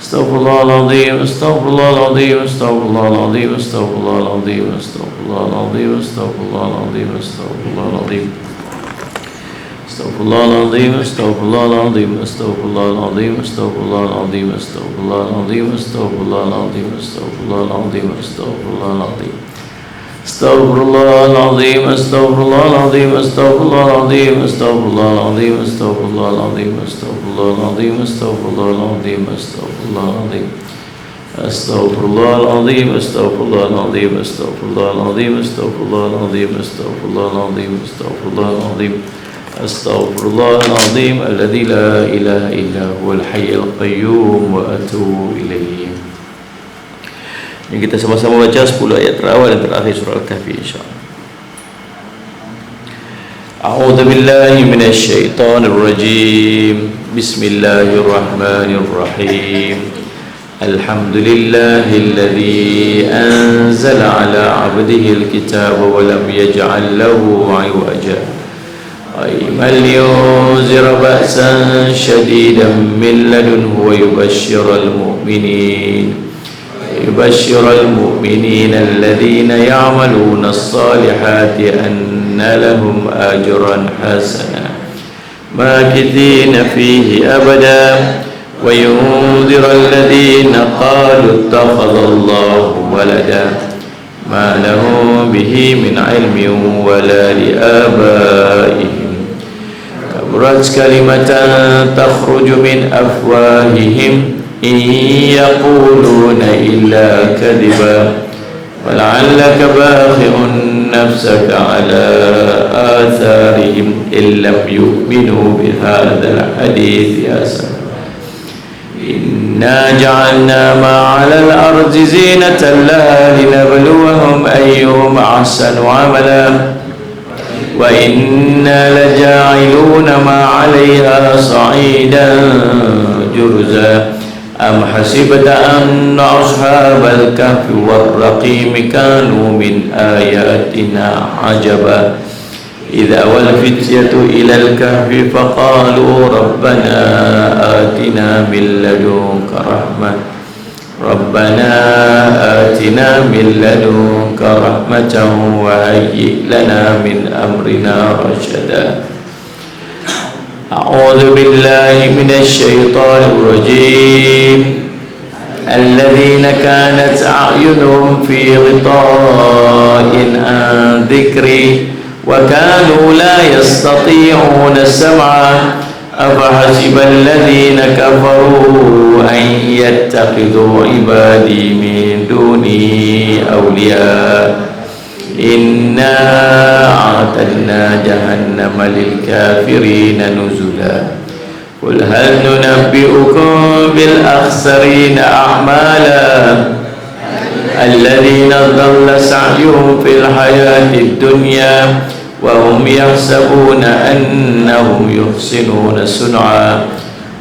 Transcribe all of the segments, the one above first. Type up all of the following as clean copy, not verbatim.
Astaghfirullahaladzim, astaghfirullahaladzim, astaghfirullahaladzim, astaghfirullahaladzim, astaghfirullahaladzim, astaghfirullahaladzim, astaghfirullahaladzim. Astaghfirullahaladzim, astaghfirullahaladzim, astaghfirullahaladzim, astaghfirullahaladzim, astaghfirullahaladzim, astaghfirullahaladzim, astaghfirullahaladzim, astaghfirullahaladzim. Astaghfirullahaladzim, astaghfirullahaladzim, astaghfirullahaladzim, astaghfirullahaladzim, astaghfirullahaladzim, astaghfirullahaladzim, astaghfirullahaladzim, astaghfirullahaladzim. Astaghfirullahaladzim, astaghfirullahaladzim, astaghfirullahaladzim, astaghfirullahaladzim, astaghfirullahaladzim, astaghfirullahaladzim. Astaghfirullahaladzim alladzi la ilaha illa huwal hayyul qayyum wa atubu ilaih. Yang kita sama-sama baca 10 ayat terawal dan terakhir surah Al-Kahfi insyaallah. A'udzu billahi minasy syaithanir rajim. Bismillahirrahmanirrahim. Alhamdulillahilladzi anzala 'ala 'abdihi al-kitaba wa lam yaj'al lahu 'iwaja. قيما لينذر بأسا شديدا من لدنه ويبشر المؤمنين الذين يعملون الصالحات أن لهم أجرا حسنا ماكثين فيه أبدا وينذر الذين قالوا اتخذ الله ولدا ما لهم به من علم ولا لآبائهم كبرت كلمة تخرج من أفواههم إن يقولون إلا كذبا ولعلك باخع نفسك على آثارهم إن لم يؤمنوا بهذا الحديث أسفا إنا جعلنا ما على الأرض زينة لها لنبلوهم أيهم أحسن عملا وإنا لجاعلون ما عليها صعيدا جرزا أم حسبت أن أصحاب الكهف والرقيم كانوا من آياتنا عجبا إذا والفتية إلى الكهف فقالوا ربنا آتنا من لدنك رحمة وهيئ لنا من أمرنا رشدا أعوذ بالله من الشيطان الرجيم الذين كانت أعينهم في غطاء عن ذكري وكانوا لا يستطيعون السمع أفحسب الذين كفروا أن يتخذوا عبادي من دوني أولياء إنا أعتدنا جهنم للكافرين نزلا قل هل ننبئكم بالأخسرين أعمالا الذين ضل سعيهم في الحياة الدنيا وهم يحسبون أنهم يحسنون صنعا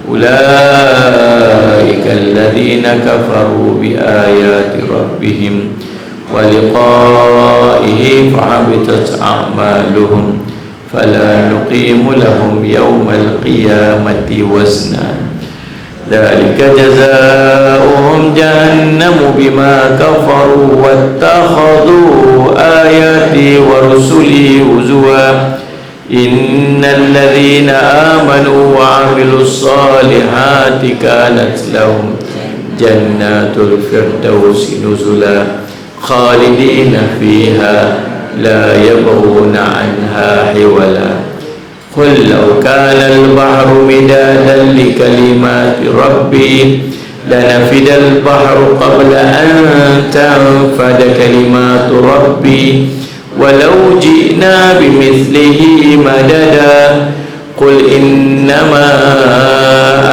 أولئك الذين كفروا بآيات ربهم ولقائه فحبطت أعمالهم فلا نقيم لهم يوم القيامة وزنا ذلك جزاؤهم جهنم بما كفروا واتخذوا آياتي ورسلي هزوا إن الذين آمنوا وعملوا الصالحات كانت لهم جنات الفردوس نزلا خالدين فيها لا يبغون عنها حولا قل لو كان البحر مدادا لكلمات ربي لنفد البحر قبل أن تنفد كلمات ربي ولو جئنا بمثله مددا قل إنما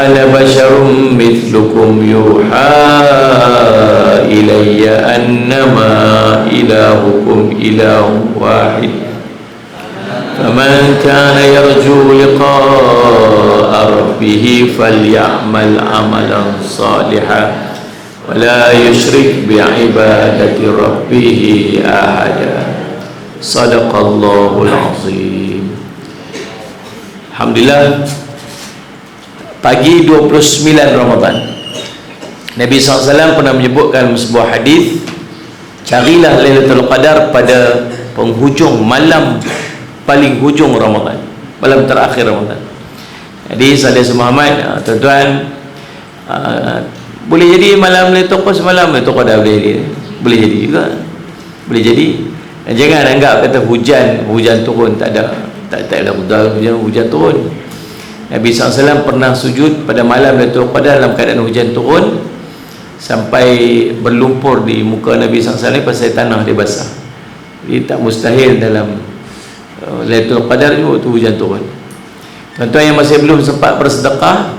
أنا بشر مثلكم يوحى إلي أنما إلهكم إله واحد فمن كان يرجو لقاء ربه فليعمل عملا صالحا ولا يشرك بعبادة ربه أحدا صدق الله العظيم. Alhamdulillah, pagi 29 Ramadan Nabi SAW pernah menyebutkan sebuah hadis, carilah Lailatul Qadar pada penghujung malam paling hujung Ramadan, malam terakhir Ramadan. Jadi Salih Muhammad, tuan-tuan, boleh jadi malam Lailatul Qadar, semalam Lailatul Qadar boleh jadi juga, boleh jadi. Dan jangan anggap kata hujan turun, tak ada hujan turun. Nabi SAW pernah sujud pada malam Lailatul Qadar dalam keadaan hujan turun, sampai berlumpur di muka Nabi SAW pasal tanah dia basah. Jadi tak mustahil dalam Lailatul Qadar juga tu hujan turun. Tuan-tuan yang masih belum sempat bersedekah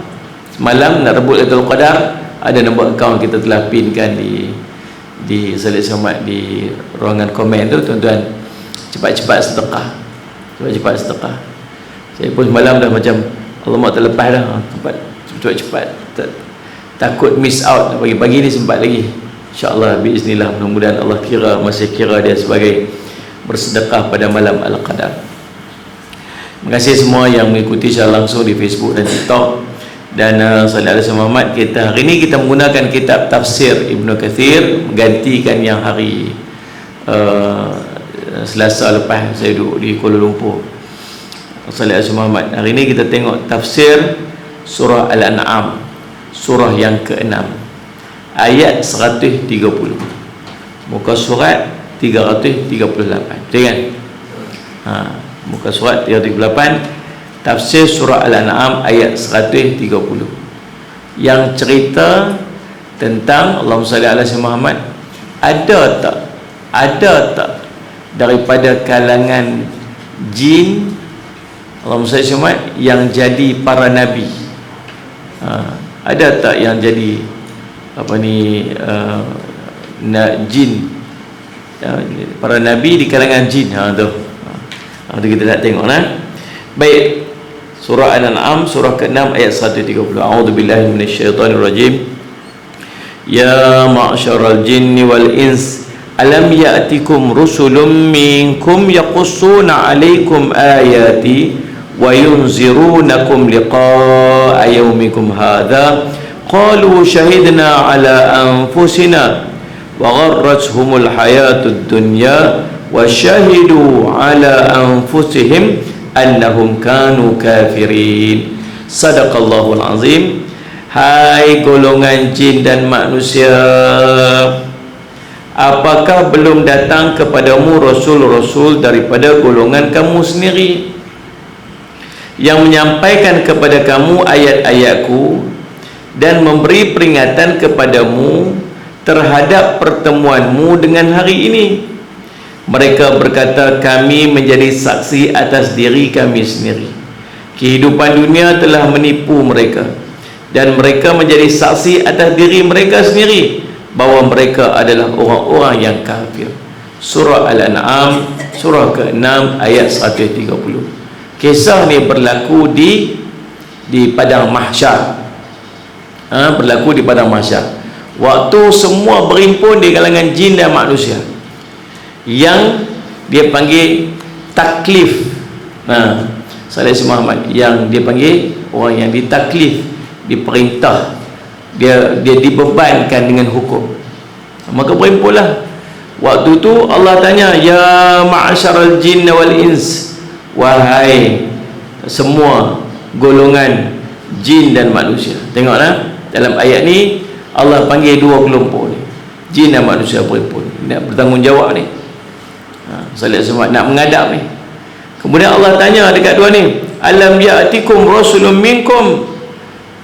semalam nak rebut Lailatul Qadar, ada nombor akaun kita telah pinkan di Salih Samad di ruangan komen tu. Tuan-tuan cepat-cepat sedekah, cepat-cepat sedekah. Saya pun semalam dah macam Allah terlepas dah, cepat-cepat, takut miss out. Pagi-pagi ni sempat lagi, insyaAllah, biiznillah, mudah-mudahan Allah masih kira dia sebagai bersedekah pada malam Al-Qadar. Terima kasih semua yang mengikuti secara langsung di Facebook dan TikTok. Dan Salih Muhammad, kita hari ini kita menggunakan kitab tafsir Ibnu Kathir, menggantikan yang hari Selasa lepas saya duduk di Kuala Lumpur. Salih Muhammad, hari ini kita tengok tafsir surah Al-An'am, surah yang ke-6, ayat 130, muka surat 338. Betul kan? Muka surat 338, tafsir surah Al-An'am ayat 130, yang cerita tentang Allahumma salli ala Muhammad. Ada tak daripada kalangan jin, Allahumma salli Muhammad, yang jadi para nabi? Ada tak yang jadi jin, para nabi di kalangan jin? Tu kita nak tengok. Baik, surah Al-An'am surah ke-6 ayat 130. A'udzubillahi minasyaitonirrajim. Ya ma'syaral jinni wal ins, alam ya'tikum rusulun minkum yaqussuna 'alaikum ayati wa yunzirunakum liqa'a yawmikum hadha qalu shahidna 'ala anfusina wa gharratuhumul hayatud dunya wa syahidu 'ala anfusihim annahum kanu kafirin. Sadaqallahul azim. Hai golongan jin dan manusia, apakah belum datang kepadamu rasul-rasul daripada golongan kamu sendiri yang menyampaikan kepada kamu ayat-ayatku dan memberi peringatan kepadamu terhadap pertemuanmu dengan hari ini? Mereka berkata, kami menjadi saksi atas diri kami sendiri. Kehidupan dunia telah menipu mereka, dan mereka menjadi saksi atas diri mereka sendiri bahawa mereka adalah orang-orang yang kafir. Surah Al-An'am surah ke-6 ayat 130. Kisah ni berlaku di padang mahsyar. Berlaku di padang mahsyar, waktu semua berhimpun di kalangan jin dan manusia, yang dia panggil taklif. Salih Muhammad, yang dia panggil orang yang ditaklif, diperintah, dia dibebankan dengan hukum. Maka berhimpunlah. Waktu tu Allah tanya, ya ma'asyaral jin wal ins, wahai semua golongan jin dan manusia. Tengoklah, dalam ayat ni Allah panggil dua kelompok ni, jin dan manusia berhimpun, nak bertanggungjawab ni. Salih Muhammad nak mengadap ni. Kemudian Allah tanya dekat dua ni, alam ya'tikum rasulun minkum,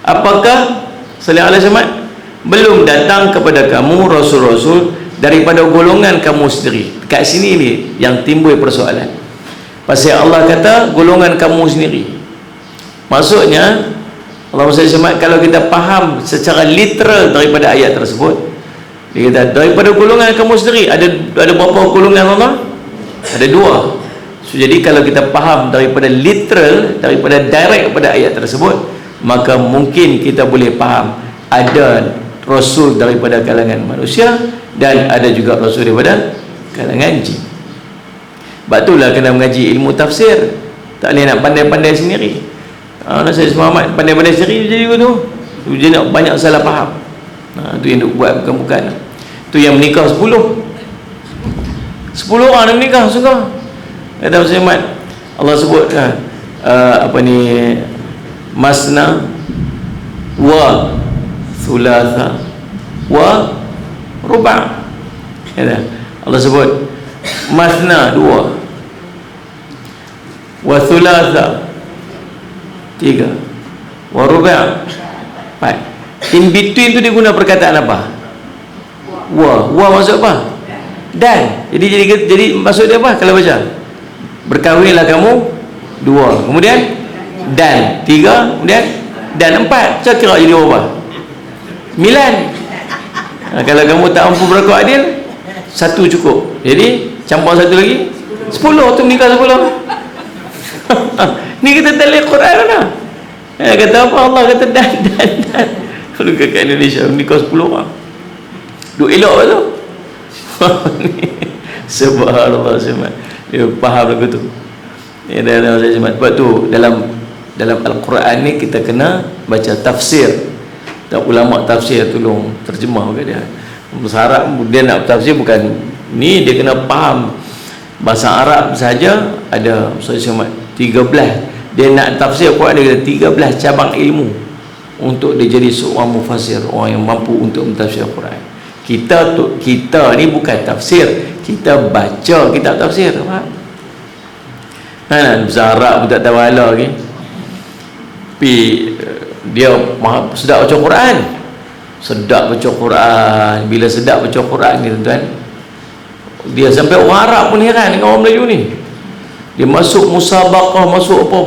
apakah Salih Muhammad belum datang kepada kamu rasul-rasul daripada golongan kamu sendiri? Kat sini ni yang timbul persoalan. Pasal Allah kata golongan kamu sendiri, maksudnya Allah SWT, kalau kita faham secara literal daripada ayat tersebut, dia kata daripada golongan kamu sendiri. Ada berapa golongan Allah? Ada dua. So, jadi kalau kita faham daripada literal, daripada direct pada ayat tersebut, maka mungkin kita boleh faham ada rasul daripada kalangan manusia dan ada juga rasul daripada kalangan jin. Sebab itulah kena mengaji ilmu tafsir. Tak boleh nak pandai-pandai sendiri. Saya Muhammad pandai-pandai sendiri jadi begitu, dia nak banyak salah faham. Tu yang duk buat bukan-bukan. Tu yang menikah 10 orang yang menikah sungguh. Kata Ustaz Ahmad, Allah sebut apa ni, masna wa thulatha wa ruba'. Allah sebut masna 2, wa thulatha 3, wa ruba' 4. In between tu dia guna perkataan apa? Wa maksud apa? Dan. Jadi maksud dia apa kalau baca? Berkahwinlah kamu 2, kemudian dan 3, kemudian dan 4. Saya kira jadi berapa? 9. Kalau kamu tak mampu berlaku adil, 1 cukup. Jadi campur 1 lagi 10, tu menikah 10. Ni kita dalil Quran dah. Kata apa? Allah kata dan. Kalau kat Indonesia menikah 10 orang. Duk elok tu. Subhanallah, dia faham lagu tu. Sebab tu dalam Al-Quran ni kita kena baca tafsir. Tak, ulama tafsir tolong terjemah kat dia. Bahasa Arab dia nak tafsir bukan ni, dia kena faham bahasa Arab saja ada Ustaz Ahmad 13. Dia nak tafsir Quran, dia kata 13 cabang ilmu untuk dia jadi seorang mufassir, orang yang mampu untuk mentafsir Quran. Kita ni bukan tafsir, kita baca kitab tafsir, faham? Bahasa Arab pun tak tahu ala lagi. Tapi dia sedap baca Quran. Sedap baca Quran. Bila sedap baca Quran ni tuan-tuan, dia sampai orang Arab pun heran dengan orang Melayu ni. Dia masuk musabaqah, masuk apa,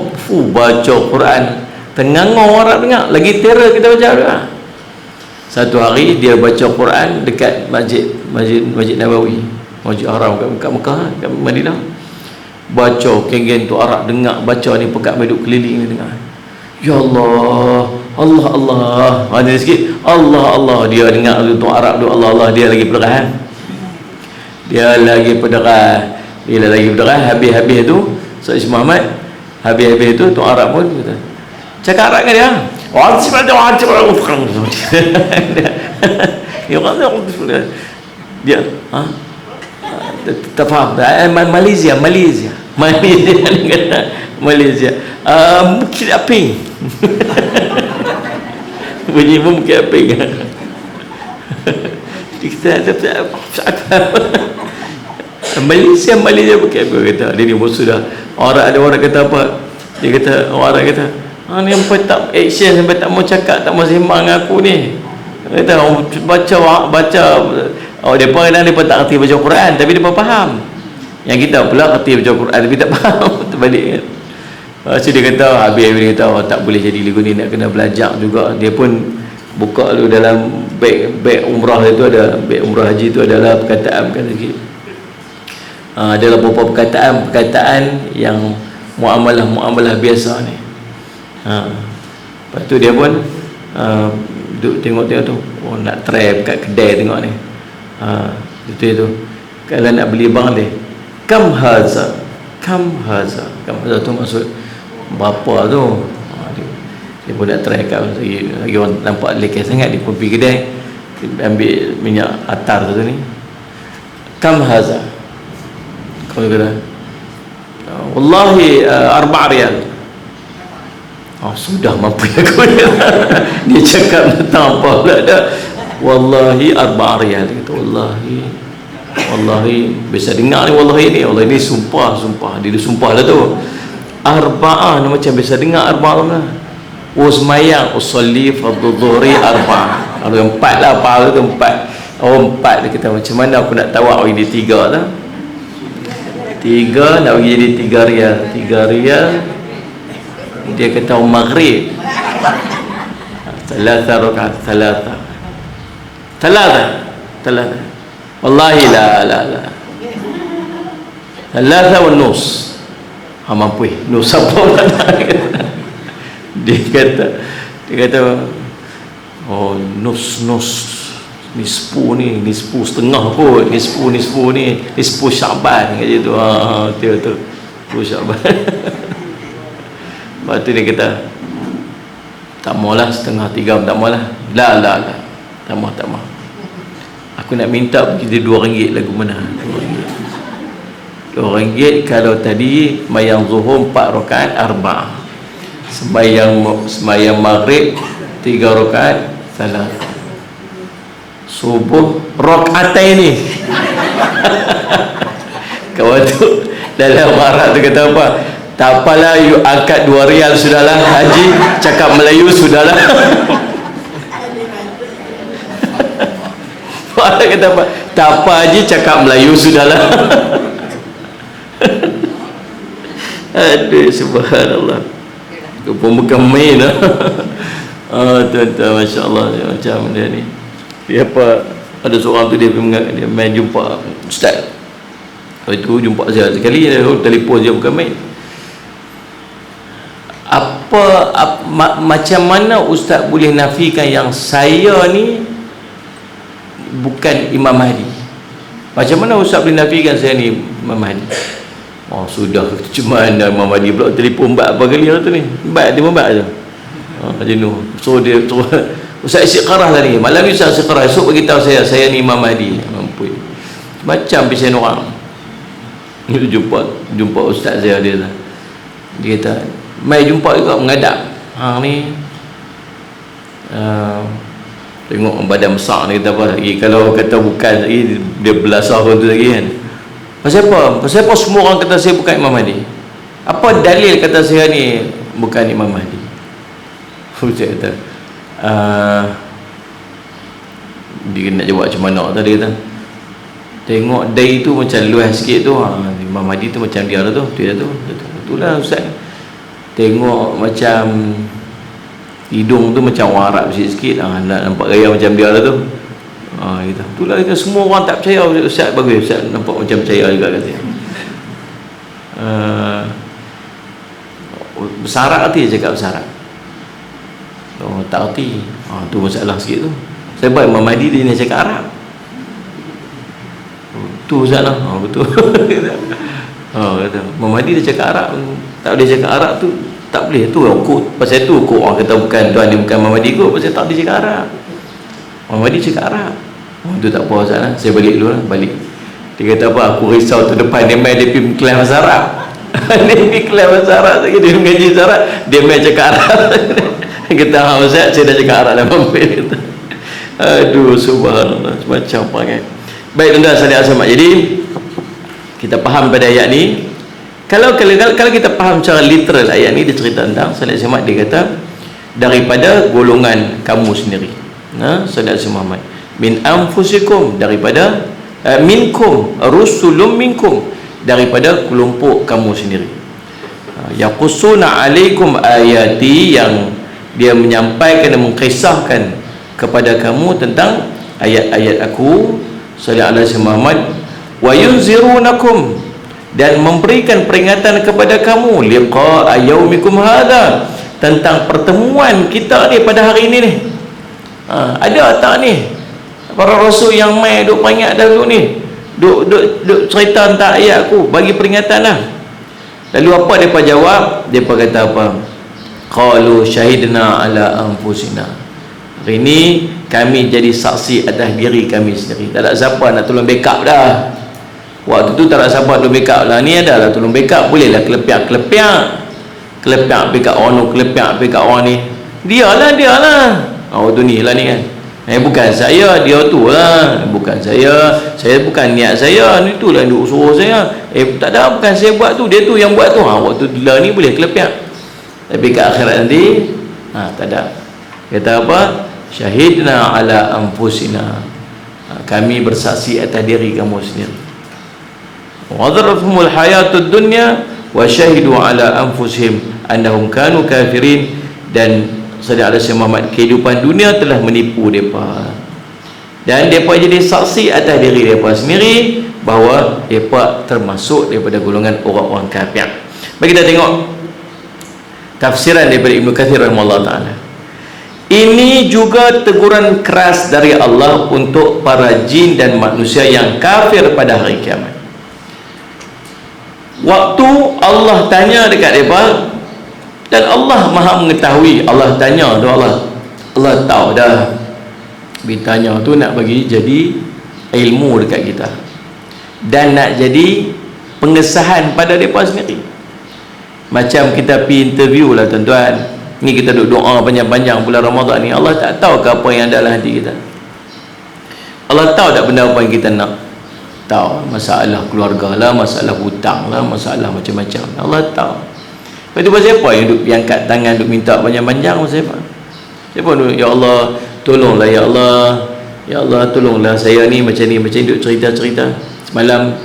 baca Quran, tengah orang Arab dengar, lagi terror kita baca doa. Satu hari dia baca Quran dekat Masjid Nabawi, Masjid Haram kat Mekah, kat Madinah. Baca geng-geng tu Arab dengar baca ni, pekat duduk keliling ni dengar. Ya Allah, Allah Allah. Ada sikit Allah dia dengar tu Arab tu Allah Allah, dia lagi pederah. Dia lagi pederah. Bila lagi pederah, habis tu Ustaz Muhammad, habis tu Arab pun kata, cakap Arab kan dia. Dia tak faham. Malaysia Bukit Aping. Bunyi pun Bukit Aping. Kita Malaysia Bukit Aping. Kata dia ni sudah ada orang kata apa, dia kata orang kata ni sampai tak action, sampai tak mau cakap, tak mau sembang dengan aku ni. Dia kata baca dia pun kadang dia pun tak kerti baca Quran, tapi dia pun faham. Yang kita pula kerti baca Quran tapi tak faham. Terbalik kan. So dia kata habis dia kata tak boleh jadi lagu ni, nak kena belajar juga. Dia pun buka dulu dalam beg umrah itu, ada beg umrah haji itu adalah perkataan sikit. Adalah beberapa perkataan yang muamalah biasa ni. Lepas tu dia pun duduk tengok tu, nak try kat kedai tengok ni. Itu kalau nak beli barang dia, kam haza tu maksud berapa tu. Dia pun nak try kat lagi orang nampak lekeh sangat, dia pun pergi kedai, dia ambil minyak atar tu ni, kam haza, kau kata wallahi 4 riyal. Sudah mampu aku. Dia cakap tentang apa pula dah, wallahi 4 riyal. Dia kata wallahi biasa dengar ni, wallahi ni sumpah dia sumpah lah tu. Arba'ah ni macam biasa dengar arba'ah lah. Usmayang usolli fardhu dhuhri arba'ah. Ada 4 lah, apa tu 4. 4 dia kata macam mana aku nak tahu awak ini 3 lah. 3 nak bagi jadi 3 riyal. 3 riyal dia kata maghrib. Thalatha rakaat, thalatha. Wallahi la. Thalatha wa nus. Mampu nus apa pula. Dia kata nus nisfu setengah pun, nisfu ni nisfu Syaban kat situ. Betul nisfu Syaban. Lepas tu dia kata tak maulah setengah 3, tak maulah. La tambah. Aku nak minta kita RM2 lagu mana? RM2 kalau tadi sembahyang zuhur 4 rakaat arba'ah. Sembahyang maghrib 3 rakaat salah. Subuh rakaatain ni. Kawan tu dalam Arab tu kata apa? Tak apalah, you angkat 2 rial sudahlah. Haji cakap Melayu sudahlah. Orang kata apa? Tak apa Haji cakap Melayu sudahlah. Aduh, subhanallah. Itu pun bukan main lah. Tuan-tuan, Masya Allah, macam dia ni. Dia apa? Ada seorang tu dia main jumpa Ustaz. Lepas itu jumpa saya sekali, dia telefon dia bukan main. Macam mana Ustaz boleh nafikan yang saya ni bukan Imam Mahdi? Macam mana Ustaz boleh nafikan saya ni Imam Mahdi? Oh sudah, cuma anda Imam Mahdi pula telefon bat apa kali tu ni? Bat dia membat je. Jenuh. So dia Ustaz istiqarah tadi. Malam ni Ustaz istiqarah. Esok beritahu saya ni Imam Mahdi. Mampu. Macam pisen orang. Itu jumpa Ustaz saya dia tu. Dia kata, mai jumpa juga mengadap. Hang ni tengok badan besar ni, kata apa lagi, kalau kata bukan lagi dia belasah orang tu lagi kan. Pasal apa semua orang kata saya bukan Imam Mahdi? Apa dalil kata saya ni bukan Imam Mahdi? Saya kata dia nak jawab macam mana tadi, kata tengok day tu macam luas sikit tu, Imam Mahdi tu macam dia lah tu, itulah Ustaz. Tengok macam hidung tu macam orang Arab sikit-sikit, nampak gaya macam dia lah tu. Gitu. Itulah kita semua orang tak percaya. Ustaz bagus, Ustaz nampak macam percaya juga katanya. Bersarak hati cakap bersarak. Tak hati. Tu masalah sikit tu. Sebab Imam Mahdi dia ni cakap Arab. Tu Ustaz lah. Betul. Kata Imam Mahdi dia cakap Arab. Tak boleh cakap Arab tu. Tak boleh. Tu pasal tu orang kata bukan tuan dia bukan Imam Mahdi kot, pasal tak boleh cakap Arab. Imam Mahdi cakap Arab. Tu tak apa Ustaz lah. Saya balik dulu lah. Balik. Dia kata apa? Aku risau terdepan dia main dia pergi kelas bahasa Arab. Dia pergi kelas bahasa Arab. Dia mengaji bahasa Arab. Dia main cakap Arab. Dia kata Ustaz saya dah cakap Arab dah mampir. Aduh subhanallah. Macam apa kan. Baik tuan-tuan sekalian asma. Jadi kita faham pada ayat ni. Kalau kita faham secara literal ayat ni, dia cerita tentang Salat Muhammad. Dia kata daripada golongan kamu sendiri. Salat Muhammad. Min anfusikum, daripada minkum, rusulun minkum, daripada kelompok kamu sendiri. Yaqussuna alaikum ayati, yang dia menyampaikan dan mengkisahkan kepada kamu tentang ayat-ayat aku sallallahu alaihi Muhammad. Wa yunzirunakum, dan memberikan peringatan kepada kamu liqa'a yaumikum hadha, tentang pertemuan kita ni pada hari ini ni. Ada tak ni para rasul yang mai duk peringat dahulu ni, duk cerita tentang ayat aku, bagi peringatan lah. Lalu apa depa jawab? Depa kata apa? Qalu syahidna ala anfusina. Hari ni kami jadi saksi atas diri kami sendiri. Tak ada siapa nak tolong backup dah. Waktu tu tak ada siapa tolong backup lah. Ni ada lah tolong backup. Boleh lah kelepiak backup orang, kelepiak backup orang ni. Dia lah. Tu ni lah ni kan. Bukan saya, dia tu lah. Bukan saya bukan niat saya, ni tu lah duk suruh saya. Tak ada, bukan saya buat tu, dia tu yang buat tu. Waktu lah ni boleh kelepiak. Tapi ke akhirat nanti tak ada. Kata apa? Syahidna ala anfusina, kami bersaksi atas diri kamu sendiri. Wa dharratuhumul hayatud dunya wa syahidu ala anfusihim annahum kanu kafirin, dan Saudara Muhammad, kehidupan dunia telah menipu mereka, dan mereka jadi saksi atas diri mereka sendiri bahawa mereka termasuk daripada golongan orang-orang kafir. Bagi kita tengok tafsiran daripada Ibnu Katsir rahimahullah ta'ala. Ini juga teguran keras dari Allah untuk para jin dan manusia yang kafir pada hari kiamat. Waktu Allah tanya dekat mereka, dan Allah maha mengetahui, Allah tanya tu Allah tahu dah Bertanya tu nak bagi jadi ilmu dekat kita, dan nak jadi pengesahan pada mereka sendiri. Macam kita pergi interview lah tuan-tuan, ni kita duduk doa panjang-panjang bulan Ramadan ni. Allah tak tahu ke apa yang ada dalam hati kita? Allah tahu tak benda apa yang kita nak? Tahu. Masalah keluarga lah, masalah hutang lah, masalah macam-macam. Allah tahu. Lepas tu pasal apa yang duk angkat tangan duk minta panjang-panjang? Pasal apa? Siapa duk, ya Allah tolonglah, ya Allah, ya Allah tolonglah saya ni macam ni duk cerita-cerita. Semalam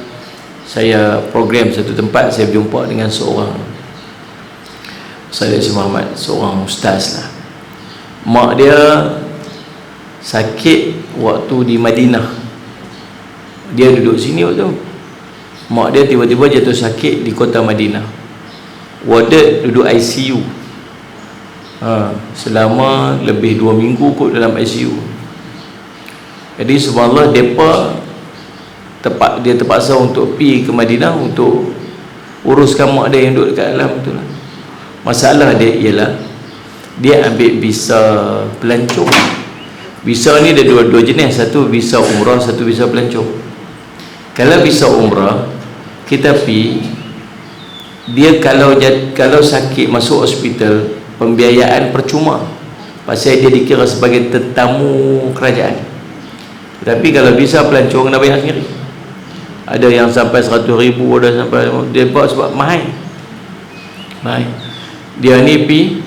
saya program satu tempat, saya berjumpa dengan seorang Ustaz Muhammad, seorang ustaz lah. Mak dia sakit waktu di Madinah. Dia duduk sini waktu tu. Mak dia tiba-tiba jatuh sakit di kota Madinah. Warded, duduk ICU. Selama lebih 2 minggu kot dalam ICU. Jadi subhanallah, dia terpaksa untuk pergi ke Madinah untuk uruskan mak dia yang duduk dekat dalam tu lah. Masalah dia ialah dia ambil visa pelancong. Visa ni ada dua jenis, satu visa umrah, satu visa pelancong. Kalau visa umrah, kita pergi, dia kalau sakit masuk hospital, pembiayaan percuma, pasal dia dikira sebagai tetamu kerajaan. Tapi kalau visa pelancong kena bayar sendiri. Ada yang sampai 100,000, ada sampai, dia buat sebab mahal. Dia ni pi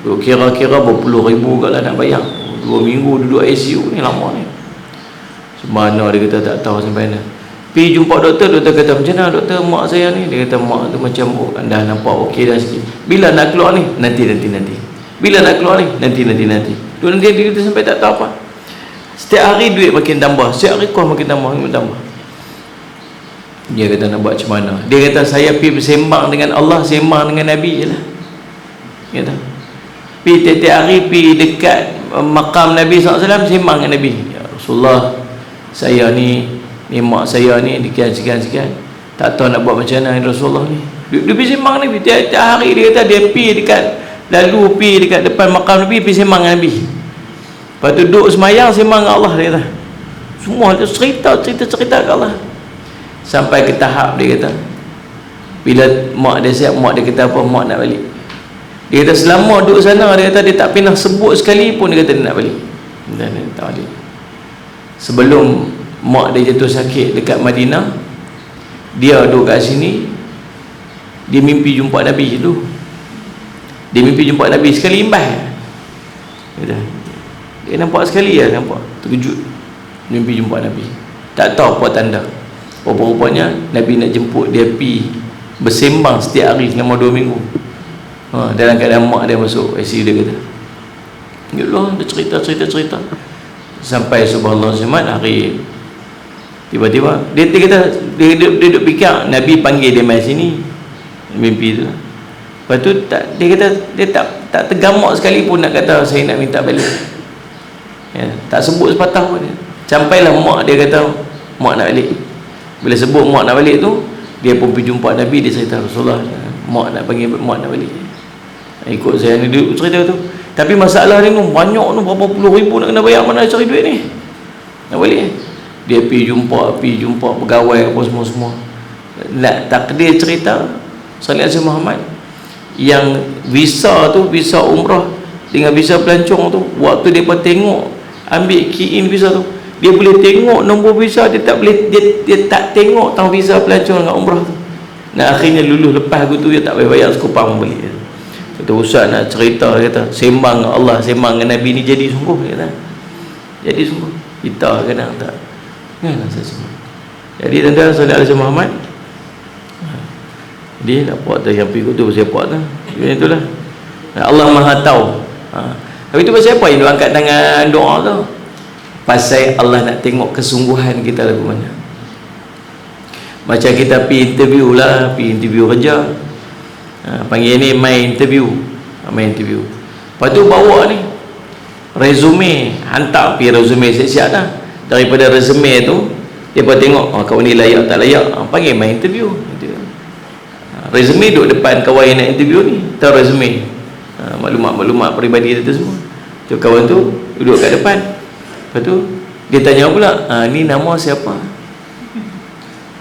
kira-kira berpuluh ribu kalau nak bayar. 2 minggu duduk ICU ni lama ni. Semana dia kata tak tahu sampai mana. Pi jumpa doktor kata, macam mana doktor mak saya ni? Dia kata mak tu macam dah nampak okey dah sikit. Bila nak keluar ni? Nanti. Bila nak keluar ni? Nanti. Tu nanti dia kata sampai tak tahu apa. Setiap hari duit makin tambah, setiap hari kos makin tambah. Dia kata nak buat macam mana? Dia kata saya pergi bersembang dengan Allah, sembang dengan Nabi je lah. Dia kata pergi tiap-tiap hari pergi dekat makam Nabi SAW, sembang dengan Nabi. Ya Rasulullah, saya ni mak saya ni sekian. Tak tahu nak buat macam mana Rasulullah ni. Dia pergi sembang Nabi tiap-tiap hari. Dia kata dia pergi pergi dekat depan makam Nabi, pergi sembang dengan Nabi. Lepas tu duduk semayang, sembang dengan Allah. Dia kata semua dia cerita ke Allah. Sampai ke tahap dia kata, bila mak dia siap, mak dia kata apa? Mak nak balik. Dia kata selama duduk sana, dia kata dia tak pernah sebut sekali pun dia kata dia nak balik. Dan dia tak balik. Sebelum mak dia jatuh sakit dekat Madinah, dia duduk kat sini, dia mimpi jumpa Nabi tu. Dia mimpi jumpa Nabi sekali imbas. Dia nampak sekali lah, nampak terkejut, mimpi jumpa Nabi. Tak tahu apa tanda. Rupa-rupanya Nabi nak jemput dia pergi bersembang setiap hari selama 2 minggu. Dalam keadaan mak dia masuk ICU. Dia kata ya Allah, dia cerita sampai subhanallah hari tiba-tiba dia kata dia duduk fikir Nabi panggil dia mai sini, mimpi tu. Lepas tu dia kata dia tak tergamak sekali pun nak kata saya nak minta balik. Tak sebut sepatah pun. Sampailah mak dia kata mak nak balik. Bila sebut mak nak balik tu, dia pun pergi jumpa Nabi. Dia cerita Rasulullah, mak nak panggil mak nak balik. Ikut saya ni dia cerita tu. Tapi masalah ni banyak tu, berapa puluh ribu nak kena bayar, mana cari duit ni nak balik. Dia pergi jumpa pegawai apa semua. Nak takdir cerita Salih Azim Muhammad yang visa tu, visa umrah dengan visa pelancong tu, waktu dia tengok ambil key in visa tu, dia boleh tengok nombor visa, dia tak boleh, dia tak tengok tentang visa pelancong dengan umrah tu. Nah akhirnya lulus lepas tu dia tak payah bayar sekupang balik. Kata ustaz nak cerita, dia kata sembang dengan Allah, sembang dengan Nabi ni jadi sungguh, dia kata jadi sungguh. Kita kadang tak kan semua. Jadi tuan-tuan Salih Azim Muhammad, dia nak buat tu yang pergi tu siapa tu, itulah Allah Maha tahu. Tapi tu pasal apa yang dia angkat tangan doa tu? Pasal Allah nak tengok kesungguhan kita lagu mana. Macam kita pergi interview kerja, panggil ni main interview. Lepas tu bawa ni resume, hantar pergi resume siap-siap dah. Daripada resume tu dia pun tengok kawan ni layak tak layak, panggil main interview. Resume duduk depan kawan yang nak interview ni, tahu resume, maklumat-maklumat peribadi dia tu semua. Tu kawan tu duduk kat depan. Lepas tu dia tanya pula, ni nama siapa?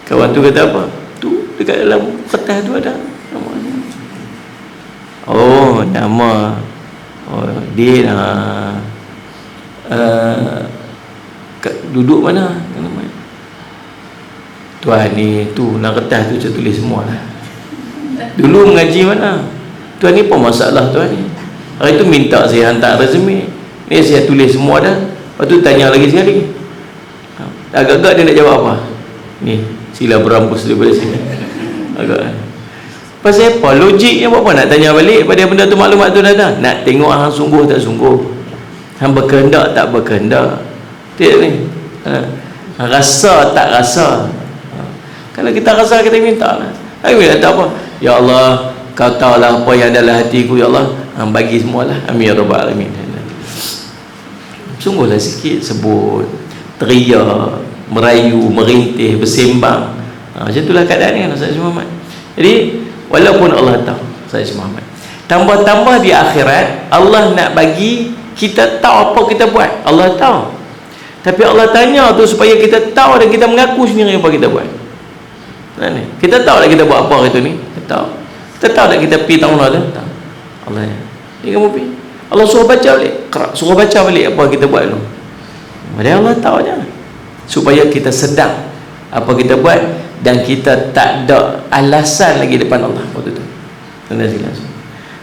Kawan tu kata apa? Tu dekat dalam kertas tu ada nama ni. Oh, nama dia duduk mana? Tuan ni tu nak kertas tu saya tulis semua lah. Dulu mengaji mana? Tuan ni apa masalah tuan ni? Hari tu minta saya hantar resume. Ni saya tulis semua dah. Lepas tu tanya lagi sekali. Agak-agak dia nak jawab apa? Ni sila berambus daripada sini. Agak. Pasal apa? Logiknya apa nak tanya balik pada benda tu, maklumat tu datang. Nak tengok hang sungguh tak sungguh. Hang berkehendak tak berkehendak. Tidak ni. Rasa tak rasa. Kalau kita rasa, kita minta lah. Aku tak apa. Ya Allah, kau tahulah apa yang dalam hatiku, ya Allah. Hang bagi semualah. Amin ya rabbal alamin. Sungguhlah sikit sebut, teriak, merayu, merintih, bersembang. Macam itulah keadaan ni kan Ustaz Muhammad. Jadi walaupun Allah tahu, Ustaz Muhammad, tambah-tambah di akhirat Allah nak bagi kita tahu apa kita buat. Allah tahu. Tapi Allah tanya tu supaya kita tahu dan kita mengaku sendiri apa kita buat. Kita tahu tak kita buat apa hari tu ni? Kita tahu. Kita tahu tak kita pergi tahun lalu? Tahu. Allah ya. Ni kamu pergi. Allah suruh baca balik. Suruh baca balik apa kita buat dulu. Padahal Allah tahu je. Supaya kita sedar apa kita buat dan kita tak ada alasan lagi depan Allah waktu tu.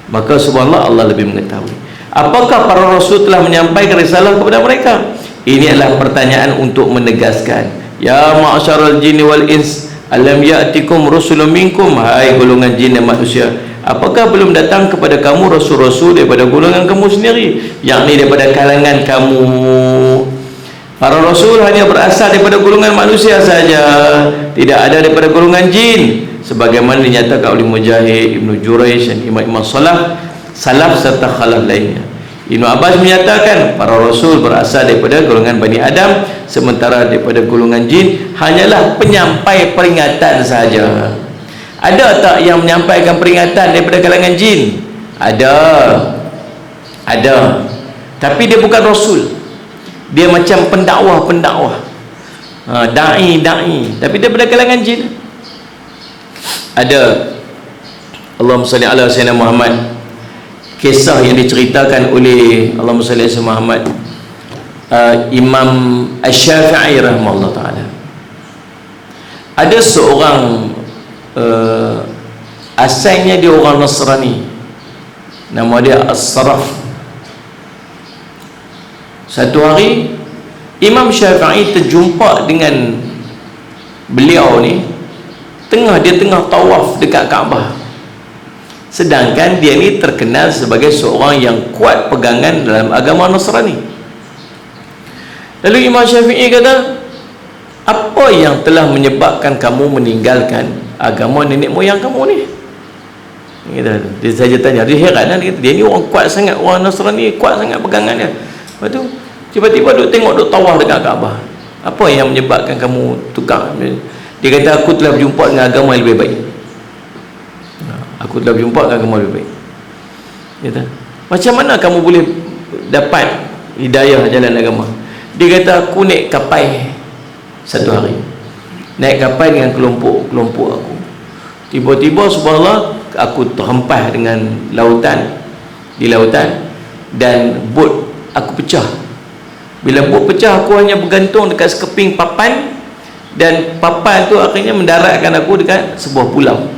Maka subhanallah, Allah lebih mengetahui. Apakah para rasul telah menyampaikan risalah kepada mereka? Ini adalah pertanyaan untuk menegaskan. Ya ma'asyaral jinni wal ins, alam ya'tikum rusulun minkum, hai golongan jin dan manusia, apakah belum datang kepada kamu rasul-rasul daripada golongan kamu sendiri, yakni daripada kalangan kamu. Para rasul hanya berasal daripada golongan manusia saja, tidak ada daripada golongan jin, sebagaimana dinyatakan oleh Mujahid, Ibnu Jurayj dan imam-imam salaf serta khalaf lainnya. Ibnu Abbas menyatakan para rasul berasal daripada golongan Bani Adam, sementara daripada golongan jin hanyalah penyampai peringatan saja. Ada tak yang menyampaikan peringatan daripada kalangan jin? Ada. Tapi dia bukan rasul. Dia macam pendakwah. Da'i. Tapi dia daripada kalangan jin. Ada. Allahumma salli ala sayyidina Muhammad. Kisah yang diceritakan oleh Allahumma salli ala sayyidina Muhammad, Imam Asy-Syafi'i rahimahullah ta'ala. Ada seorang asalnya dia orang Nasrani, nama dia As-Saraf. Satu hari Imam Syafi'i terjumpa dengan beliau ni, dia tengah tawaf dekat Kaabah. Sedangkan dia ni terkenal sebagai seorang yang kuat pegangan dalam agama Nasrani. Lalu Imam Syafi'i kata, apa yang telah menyebabkan kamu meninggalkan agama nenek moyang kamu ni? Dia saja tanya, dia heran kan, dia ni orang kuat sangat, orang Nasrani kuat sangat pegangan dia. Lepas tu tiba-tiba duk tengok duk tawaf dekat Kaabah. Apa yang menyebabkan kamu tukar? Dia kata, aku telah berjumpa dengan agama yang lebih baik. Aku telah berjumpa dengan agama lebih baik. Dia kata, macam mana kamu boleh dapat hidayah jalan agama? Dia kata, aku naik kapal satu hari, naik kapal dengan kelompok aku. Tiba-tiba subhanallah, aku terhempas dengan di lautan, dan bot aku pecah. Bila bot pecah, aku hanya bergantung dekat sekeping papan, dan papan tu akhirnya mendaratkan aku dekat sebuah pulau.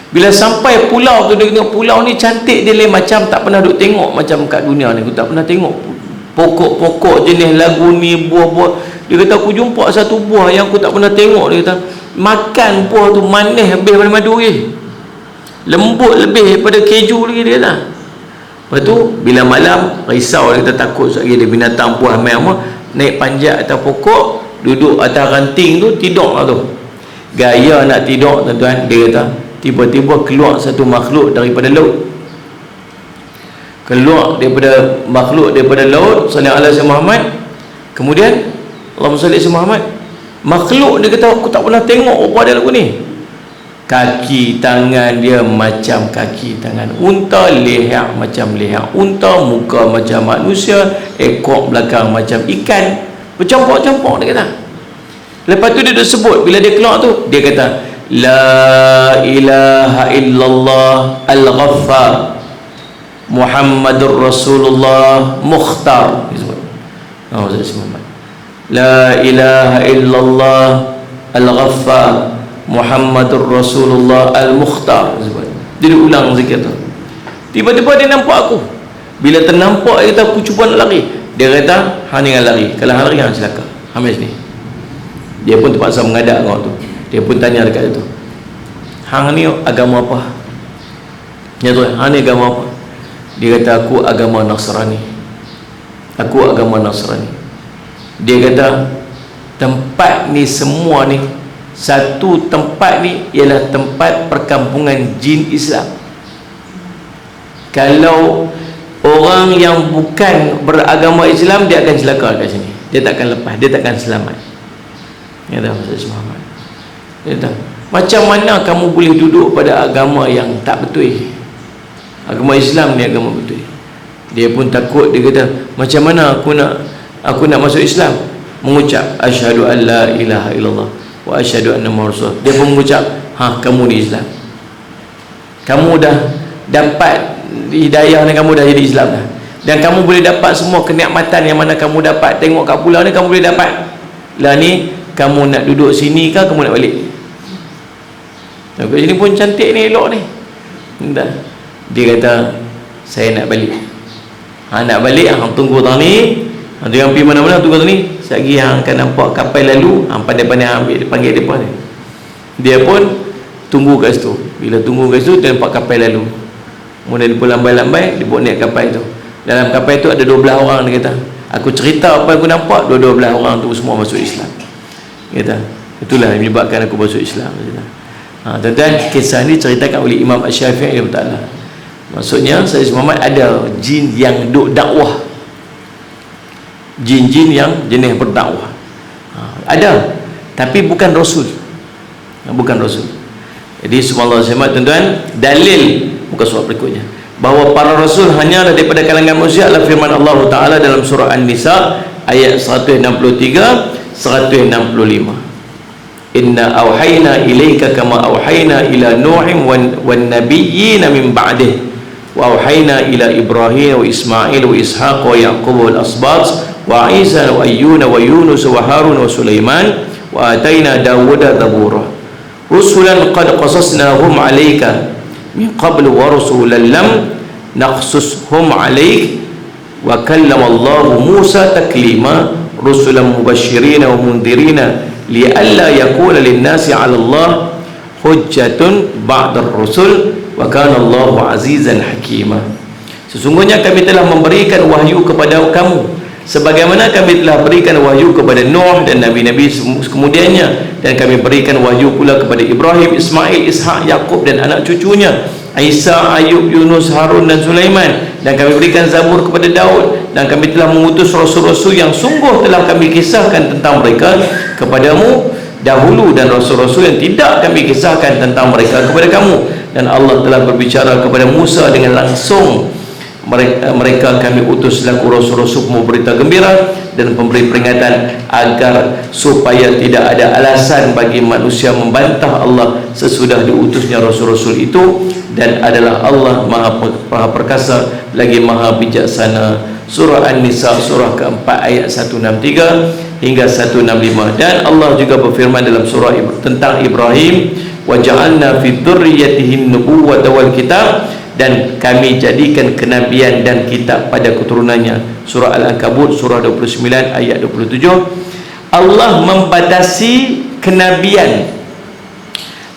Bila sampai pulau tu, dia tengok pulau ni cantik, dia lain macam tak pernah duk tengok macam kat dunia ni. Aku tak pernah tengok pokok-pokok jenis lagu ni, buah-buah. Dia kata, aku jumpa satu buah yang aku tak pernah tengok. Dia kata, makan buah tu manis lebih daripada madu lagi, lembut lebih daripada keju lagi, dia kata. Lepas tu bila malam risau, dia kata takut lagi ada binatang buah mai naik panjat atas pokok, duduk atas ranting tu, tidur lah tu. Gaya nak tidur tuan-tuan, dia kata tiba-tiba keluar satu makhluk daripada laut. Daripada laut, sallallahu alaihi wasallam Muhammad. kaki tangan dia macam kaki tangan unta, leher macam leher unta, muka macam manusia, ekor belakang macam ikan, bercampur-campur dia kata. Lepas tu dia dah sebut, bila dia keluar tu dia kata la ilaha illallah al-ghaffar Muhammadur Rasulullah Mukhtar. Dia sebut la ilaha illallah al-ghaffar Muhammadur Rasulullah al-Mukhtar. Dia ulang zikir tu. Tiba-tiba dia nampak aku. Bila ternampak dia kata aku cuba nak lari. Dia kata hang jangan lari. Kalau hang lari hang celaka. Hang sini. Dia pun terpaksa mengadak orang tu. Dia pun tanya dekat dia tu, hang ni agama apa? Dia tu, hang ni agama apa? Dia kata aku agama Nasrani. Aku agama Nasrani. Dia kata tempat ni semua ni, satu tempat ni ialah tempat perkampungan jin Islam. Kalau orang yang bukan beragama Islam, dia akan celaka kat sini. Dia takkan lepas, dia takkan selamat. Ya dah Ustaz Muhammad. Dia kata, macam mana kamu boleh duduk pada agama yang tak betul? Agama Islam ni agama betul. Dia pun takut. Dia kata, macam mana aku nak masuk Islam? Mengucap asyhadu an la ilaha illallah wa asyhadu anna muhammadar rasulullah. Dia pun mengucap, kamu ni Islam. Kamu dah dapat hidayah ni, kamu dah jadi Islam dah. Dan kamu boleh dapat semua kenikmatan yang mana kamu dapat. Tengok kat pulau ni kamu boleh dapat. Lah ni kamu nak duduk sini ke kamu nak balik? Kat sini pun cantik ni, elok ni. Dia kata saya nak balik. Nak balik, hang tunggu tang ni. Hang jangan pergi mana-mana, tunggu tang ni. Sekejap hang akan nampak kapal lalu, hang pandai-pandai ambil, panggil depa ni. Dia pun tunggu kat situ. Bila tunggu kat situ, dia nampak kapal lalu. Kemudian dia pun lambai-lambai, dia buat naik kapal tu. Dalam kapal tu ada 12 orang. Dia kata, aku cerita apa yang aku nampak, 12 orang tu semua masuk Islam. Dia kata, itulah yang menyebabkan aku masuk Islam. Tuan-tuan, kisah ni ceritakan oleh Imam Asy-Syafi'i Ta'ala. Maksudnya Sayyid Muhammad ada jin yang duk dakwah, jin-jin yang jenis berdakwah. Ada, tapi bukan Rasul. Bukan Rasul. Jadi subhanallah tuan-tuan, dalil muka surat berikutnya bahawa para Rasul hanyalah daripada kalangan manusia adalah firman Allah Ta'ala dalam surah An-Nisa ayat 163 165. Inna awhayna ilaika kama awhayna ila Nuhin wan nabiyyina min ba'dih wa awhayna ila Ibrahim wa Ismail wa Ishaq wa Yaqub wal asbat wa Isa wa Ayyuna wa Yunus wa Harun wa Sulaiman wa atayna Dawuda zabura rusulan qad qasasnahum alayka min qablu wa rusulan lam naqsushum alayk wa kallama Allah Musa taklima rusulan mubashshirina wa mundhirina li'alla yakuna lin-nasi 'ala Allah hujjatun ba'da ar-rusul wa kana Allahu 'azizan hakima. Sesungguhnya kami telah memberikan wahyu kepada kamu sebagaimana kami telah berikan wahyu kepada Nuh dan nabi-nabi kemudiannya, dan kami berikan wahyu pula kepada Ibrahim, Ismail, Ishak, Yaqub dan anak cucunya, Isa, Ayub, Yunus, Harun dan Sulaiman, dan kami berikan Zabur kepada Daud, dan kami telah mengutus rasul-rasul yang sungguh telah kami kisahkan tentang mereka kepadamu dahulu, dan rasul-rasul yang tidak kami kisahkan tentang mereka kepada kamu. Dan Allah telah berbicara kepada Musa dengan langsung. Mereka kami utus selaku rasul-rasul pembawa berita gembira dan pemberi peringatan, agar supaya tidak ada alasan bagi manusia membantah Allah sesudah diutusnya rasul-rasul itu, dan adalah Allah maha perkasa lagi maha bijaksana. Surah An-Nisa surah keempat ayat 163 hingga 165. Dan Allah juga berfirman dalam surah tentang Ibrahim, wa ja'alna fi dzurriyyatihi an-nubuwwata wal kitab, dan kami jadikan kenabian dan kitab pada keturunannya. Surah Al-Ankabut surah 29 ayat 27. Allah membatasi kenabian,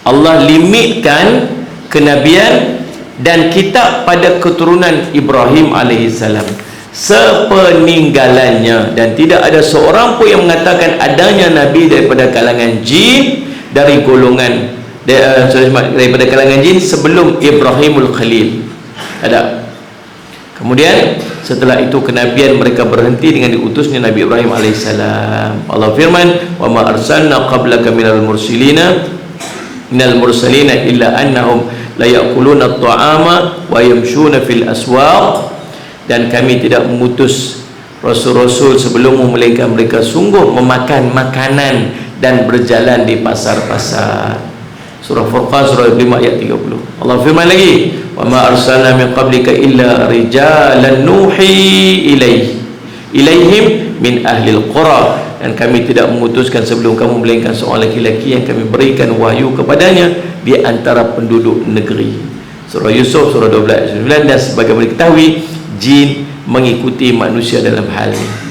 Allah limitkan kenabian dan kitab pada keturunan Ibrahim alaihissalam sepeninggalannya, dan tidak ada seorang pun yang mengatakan adanya nabi daripada kalangan jin, dari golongan daripada kalangan jin sebelum Ibrahimul Khalil. Ada. Kemudian setelah itu kenabian mereka berhenti dengan diutusnya Nabi Ibrahim alaihissalam. Allah firman, wa ma arsalna qablaka minal mursilina minal mursalina illa annahum la ya'kuluna at-ta'ama wa yamshuna fil aswaq, dan kami tidak mengutus rasul-rasul sebelummu melainkan mereka sungguh memakan makanan dan berjalan di pasar-pasar. Surah Furqan surah 5 ayat 30. Allah firman lagi, wa ma arsalna min qablika illa rijalan nuhi ilaihim min ahlil qura, dan kami tidak memutuskan sebelum kamu melainkan seorang lelaki yang kami berikan wahyu kepadanya di antara penduduk negeri. Surah Yusuf surah 12 ayat 9. Dan sebagaimana diketahui, jin mengikuti manusia dalam hal ini.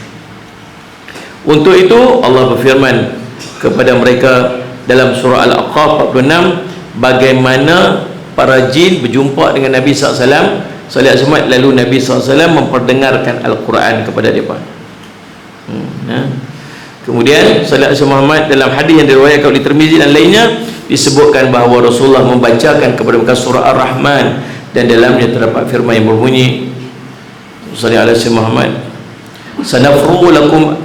Untuk itu Allah berfirman kepada mereka dalam surah Al-Aqaf 46, bagaimana para jin berjumpa dengan Nabi SAW lalu Nabi SAW memperdengarkan Al-Quran kepada mereka. Kemudian Sallallahu Alaihi Muhammad dalam hadis yang diriwayatkan oleh Tirmizi dan lainnya disebutkan bahawa Rasulullah membacakan kepada mereka surah Ar-Rahman, dan dalamnya terdapat firman yang berbunyi, Sallallahu Alaihi Muhammad, sanafrugu lakum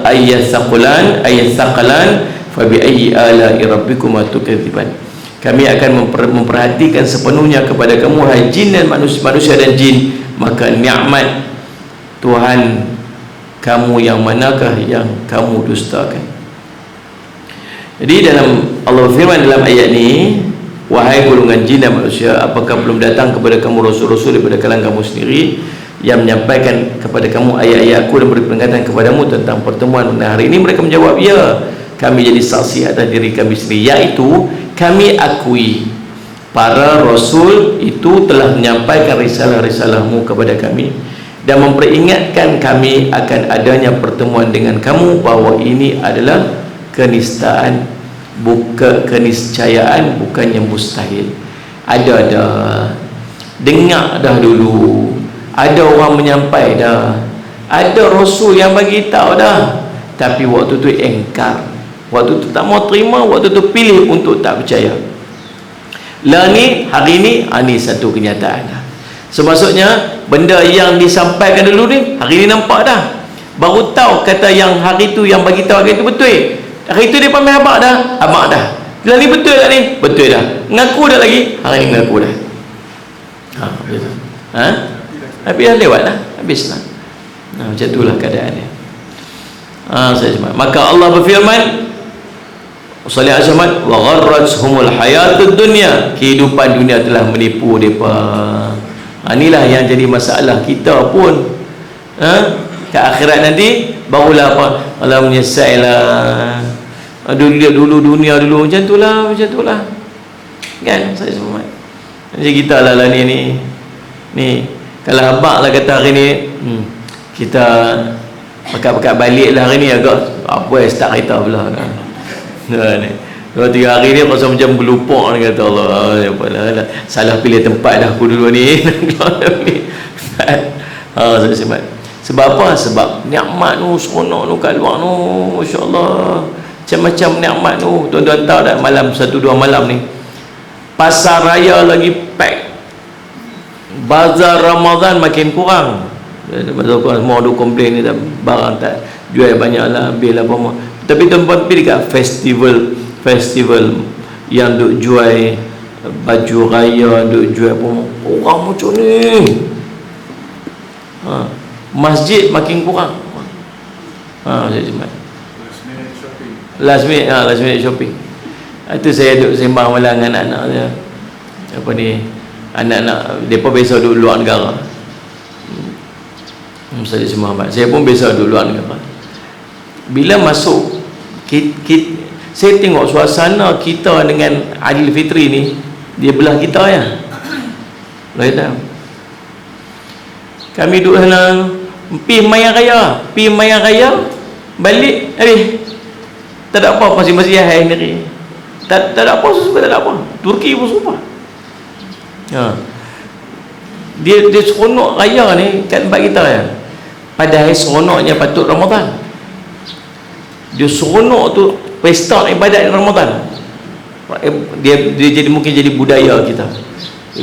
ayyathaqulan fa bi ayyi ala'i rabbikuma tukadziban. Kami akan memperhatikan sepenuhnya kepada kamu, hai jin dan manusia dan jin, maka nikmat Tuhan kamu yang manakah yang kamu dustakan. Jadi dalam Allah firman dalam ayat ini, wahai golongan jin dan manusia, apakah belum datang kepada kamu rasul-rasul daripada kalangan kamu sendiri yang menyampaikan kepada kamu ayat-ayatku dan beri peringatan kepadamu tentang pertemuan hari ini? Mereka menjawab, ya, kami jadi saksi atas diri kami sendiri, iaitu kami akui para rasul itu telah menyampaikan risalah-risalahmu kepada kami dan memperingatkan kami akan adanya pertemuan dengan kamu, bahawa ini adalah keniscayaan, bukan yang mustahil. Ada dengar dah dulu, ada orang menyampai dah, ada rasul yang bagi tahu dah, tapi waktu tu engkar, waktu tu tak mau terima, waktu tu pilih untuk tak percaya. Lah ni hari ni ni satu kenyataan. So maksudnya benda yang disampaikan dulu ni hari ni nampak dah, baru tahu kata yang hari tu yang bagi tahu hari tu betul. Hari tu dia pamer abang dah, lah ni betul tak ni? Betul dah. Ngaku dah lagi, hari ni ngaku dah. Habis dah lewat dah, habis lah. Macam itulah keadaan dia. Maka Allah berfirman, Sallallahu Alaihi Wasallam, wa gharrathumul hayatud dunya, kehidupan dunia telah menipu mereka. Inilah yang jadi masalah kita pun. Ke akhirat nanti barulah apa, Allah menyesailah. Dulu dunia dulu, macam itulah kan. Saya semua macam kita lah ni kalau abang lah kata hari ni kita pekat-pekat balik lah hari ni, agak apa start kereta pula kan. Ni 2-3 hari ni pasal macam berlupa ni, kata Allah salah pilih tempat dah aku dulu ni. Saya sebab apa? Sebab nikmat tu, seronok tu kat luar tu, masya-Allah, macam-macam nikmat tu. Tuan-tuan tahu tak, malam 1-2 malam ni pasar raya lagi pack, bazar Ramadan makin kurang. Semua ada komplain ni, barang tak jual banyak lah, ambil lah apa. Tapi tempat pergi dekat festival yang duk jual baju raya, duk jual apa, orang macam ni. Masjid makin kurang. Last minute shopping. Itu saya duduk sembang malam dengan anak-anak dia. Apa ni, anak-anak depa biasa duduk luar negara. Saya Muhammad, saya pun biasa duduk luar negara. Bila masuk saya tengok suasana kita dengan Aidilfitri ni, dia belah kita ya. Kita kami duduk sana, pergi maya raya, balik tak ada apa, masing-masing hai sendiri. Tak ada apa, tak ada apa. Turki pun serupa. Dia seronok raya ni kat tempat kita ya. Padahal seronoknya patut Ramadan. Dia seronok tu pesta ibadat Ramadan. Dia jadi mungkin jadi budaya kita.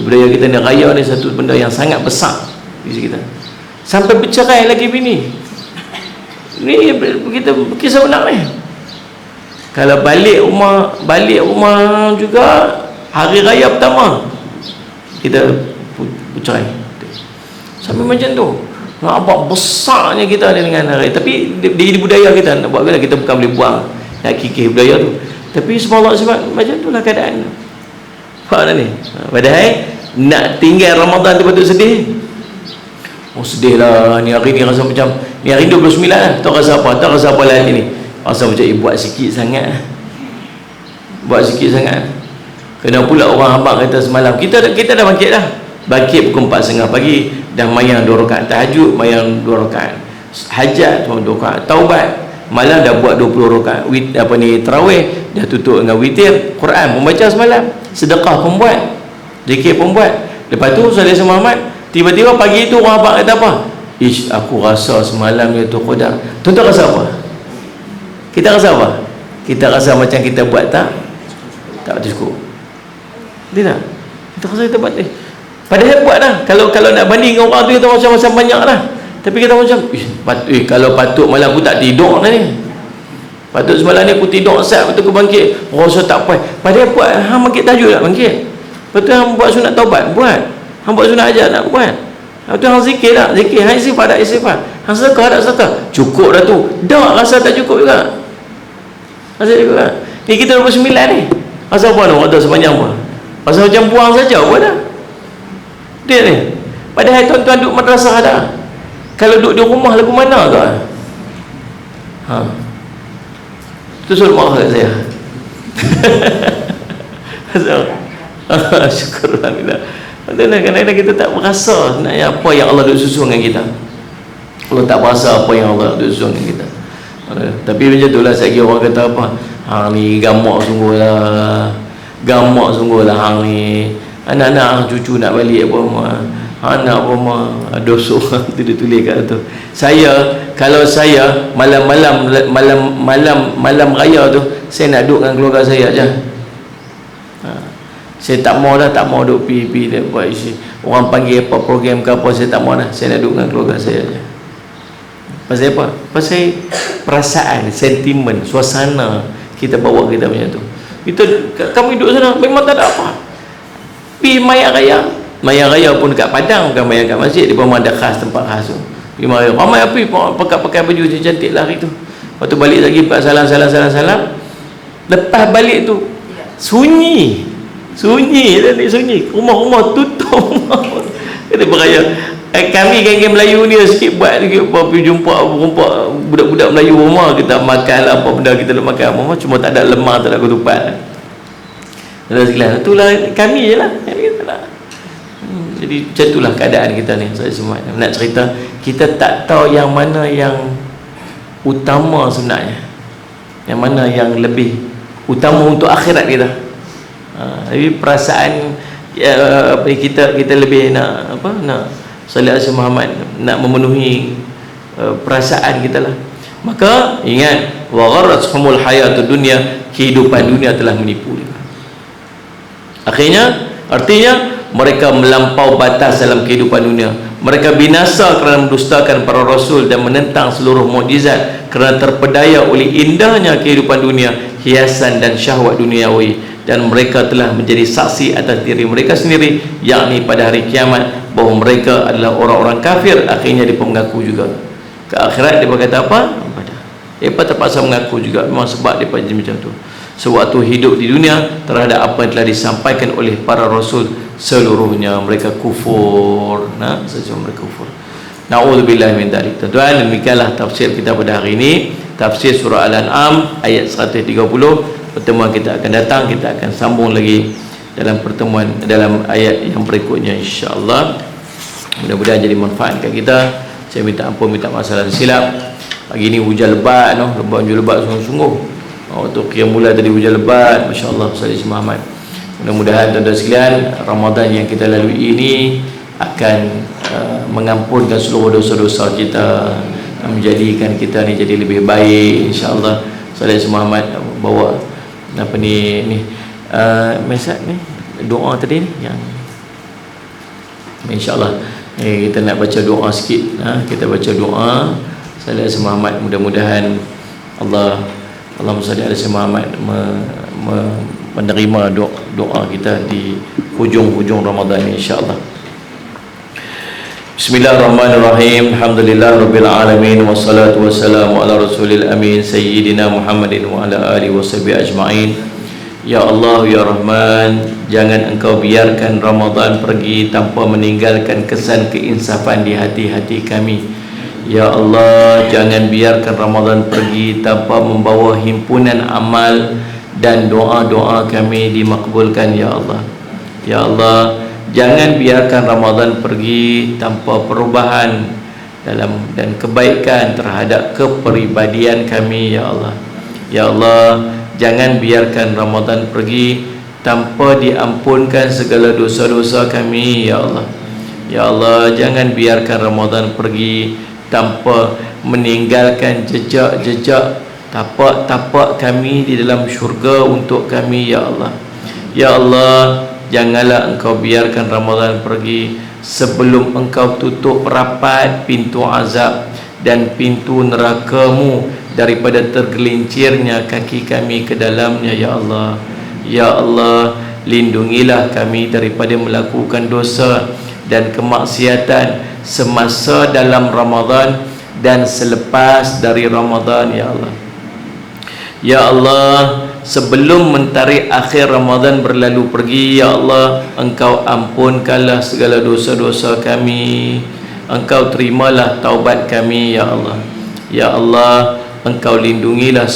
Budaya kita ni, raya ni satu benda yang sangat besar di sisi kita. Sampai bercerai lagi bini. Ni kita kisah benar ni. Kalau balik rumah juga hari raya pertama kita bercerai. Sampai macam tu. Nampak besarnya kita dengan hari. Tapi di budaya kita nak buat bila kita bukan boleh buang nak kikir budaya tu. Tapi sebab macam itulah keadaan. Faham tak ni? Padahal nak tinggal Ramadan tu patut sedih. Oh sedih lah ni hari ni rasa macam ni hari 29 lah. Tak rasa apa lah ni. Rasa macam buat sikit sangat. Kena pula orang abang kata semalam kita dah bangkit dah. Bangkit pukul 4.30 pagi dah mayang 2 rakaat tahajud, mayang 2 rakaat hajat 2 rakaat taubat, malam dah buat 20 rakaat tarawih, dah tutup dengan witir, Quran pun baca semalam, sedekah pun buat, zikir pun buat. Lepas tu Salih Muhammad tiba-tiba pagi tu orang abang kata apa? Aku rasa semalam dia tu Qadar. Tuan-tuan rasa apa? Kita rasa apa? Kita rasa macam kita buat tak cukup. Tidak. Kita rasa kita buat padahal buat dah. Kalau nak banding dengan orang tu kita macam banyak dah. Tapi kita macam kalau patut malam aku tak tidur dah ni. Patut semalam ni aku tidur sat, betul aku bangkit rasa tak apa. Padahal buat hang bangkit tahajud tak bangkit. Betul hang buat sunat taubat buat. Hang buat sunat hajat nak buat. Betul hang zikir tak? Zikir, hang istighfar tak istighfar. Hang sedekah tak sedekah. Cukup dah tu. Dah rasa tak cukup juga. Rasa cukup tak? Ni kita 29 ni. Rasa apa nak ada sepanjang apa? Rasa macam buang saja apa dah. Dia ni. Padahal tuan-tuan duduk madrasah dah. Kalau duduk di rumah lagu mana tu? Tu suruh marah kat saya. Syukur Alhamdulillah. Kadang-kadang kita tak berasa sebenarnya apa yang Allah duk susun dengan kita. Allah tak berasa apa yang Allah duk susun dengan kita. Tapi macam itulah saya kira orang kata apa, hang ni gamak sungguh lah hang ni. Anak-anak hang cucu nak balik apa anak apa dosa tulis kat tu. Kalau saya malam raya tu saya nak duduk dengan keluarga saya aja. Saya tak mau duduk pi buat isi. Orang panggil apa program ke apa, saya tak mau dah. Saya nak duduk dengan keluarga saya aja. Pasal apa? Pasal perasaan, sentimen, suasana kita bawa kita macam tu. Kami duduk sana memang tak ada apa. Pi maya raya pun dekat Padang, bukan maya kat masjid. Dia pun ada khas, tempat khas tu. Pi maya ramai api pakai baju cantik lah hari tu. Lepas tu balik lagi buat salam. Lepas balik tu sunyi. Rumah-rumah tutup. Kita beraya. Kami geng-geng Melayu ni sikit buat pergi jumpa budak-budak Melayu rumah, kita makan lah apa benda kita nak makan rumah, cuma tak ada lemang, tak ada ketupat. Itulah kami je lah. Jadi macam itulah keadaan kita ni. Saya semua nak cerita, kita tak tahu yang mana yang utama sebenarnya, yang mana yang lebih utama untuk akhirat kita. Tapi perasaan kita lebih nak Salih Muhammad, nak memenuhi perasaan kita lah. Maka ingat, wa gharratuhumul hayatud dunya, kehidupan dunia telah menipu dia. Artinya mereka melampau batas dalam kehidupan dunia. Mereka binasa kerana mendustakan para rasul dan menentang seluruh mukjizat, kerana terpedaya oleh indahnya kehidupan dunia, hiasan dan syahwat duniawi, dan mereka telah menjadi saksi atas diri mereka sendiri, yakni pada hari kiamat, bahawa mereka adalah orang-orang kafir. Akhirnya dia mengaku juga ke akhirat. Dia berkata apa? Mereka terpaksa mengaku juga, memang sebab dia macam tu. Sewaktu hidup di dunia terhadap apa yang telah disampaikan oleh para rasul, seluruhnya mereka kufur. Mereka kufur. Na'udzubillah min dzalik. Tuan-tuan, demikianlah tafsir kita pada hari ini, tafsir surah Al-An'am ayat 130. Pertemuan kita akan datang, kita akan sambung lagi dalam ayat yang berikutnya, insya-Allah. Mudah-mudahan jadi manfaat kat kita. Saya minta ampun, minta masalah silap. Pagi ni hujan lebat, hujan lebat sungguh-sungguh. Waktu qiyam mulai tadi hujan lebat, masya-Allah. Salih Muhammad. Mudah-mudahan tuan-tuan sekalian, Ramadan yang kita lalui ini akan mengampunkan seluruh dosa-dosa kita, menjadikan kita ni jadi lebih baik, insya-Allah. Salih Muhammad bawa mesej ni, doa tadi ni yang insya-Allah kita nak baca doa sikit. Kita baca doa Salih Muhammad, mudah-mudahan Allah Allahumma salli ala sayyidina Muhammad menerima doa kita di hujung-hujung Ramadan ini insya-Allah. Bismillahirrahmanirrahim. Alhamdulillah rabbil alamin wassalatu wassalamu ala rasulil amin sayyidina Muhammadin wa ala alihi washabihi ajmain. Ya Allah ya Rahman, jangan Engkau biarkan Ramadan pergi tanpa meninggalkan kesan keinsafan di hati-hati kami. Ya Allah, jangan biarkan Ramadan pergi tanpa membawa himpunan amal dan doa-doa kami dimakbulkan ya Allah. Ya Allah, jangan biarkan Ramadan pergi tanpa perubahan dan kebaikan terhadap kepribadian kami ya Allah. Ya Allah, jangan biarkan Ramadan pergi tanpa diampunkan segala dosa-dosa kami ya Allah. Ya Allah, jangan biarkan Ramadan pergi tanpa meninggalkan jejak-jejak tapak-tapak kami di dalam syurga untuk kami ya Allah. Ya Allah, janganlah Engkau biarkan Ramadan pergi sebelum Engkau tutup rapat pintu azab dan pintu neraka-Mu daripada tergelincirnya kaki kami ke dalamnya ya Allah. Ya Allah, lindungilah kami daripada melakukan dosa dan kemaksiatan semasa dalam Ramadan dan selepas dari Ramadan ya Allah. Ya Allah, sebelum mentarik akhir Ramadan berlalu pergi ya Allah, Engkau ampunkanlah segala dosa-dosa kami. Engkau terimalah taubat kami ya Allah. Ya Allah, Engkau lindungilah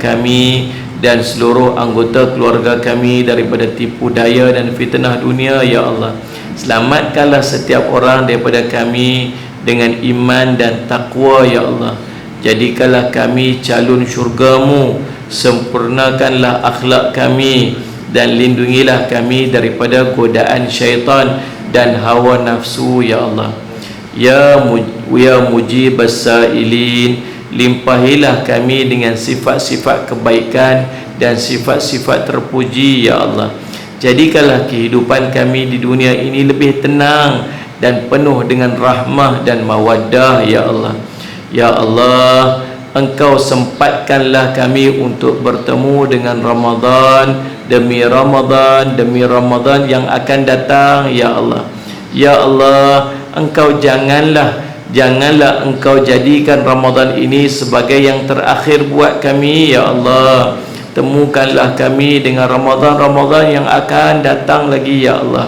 kami dan seluruh anggota keluarga kami daripada tipu daya dan fitnah dunia ya Allah. Selamatkanlah setiap orang daripada kami dengan iman dan takwa ya Allah. Jadikanlah kami calon syurga-Mu, sempurnakanlah akhlak kami dan lindungilah kami daripada godaan syaitan dan hawa nafsu ya Allah. Ya mujibas sailin, limpahilah kami dengan sifat-sifat kebaikan dan sifat-sifat terpuji ya Allah. Jadikanlah kehidupan kami di dunia ini lebih tenang dan penuh dengan rahmah dan mawaddah ya Allah. Ya Allah, Engkau sempatkanlah kami untuk bertemu dengan Ramadan demi Ramadan yang akan datang ya Allah. Ya Allah, Engkau janganlah Engkau jadikan Ramadan ini sebagai yang terakhir buat kami ya Allah. Temukanlah kami dengan Ramadan yang akan datang lagi ya Allah.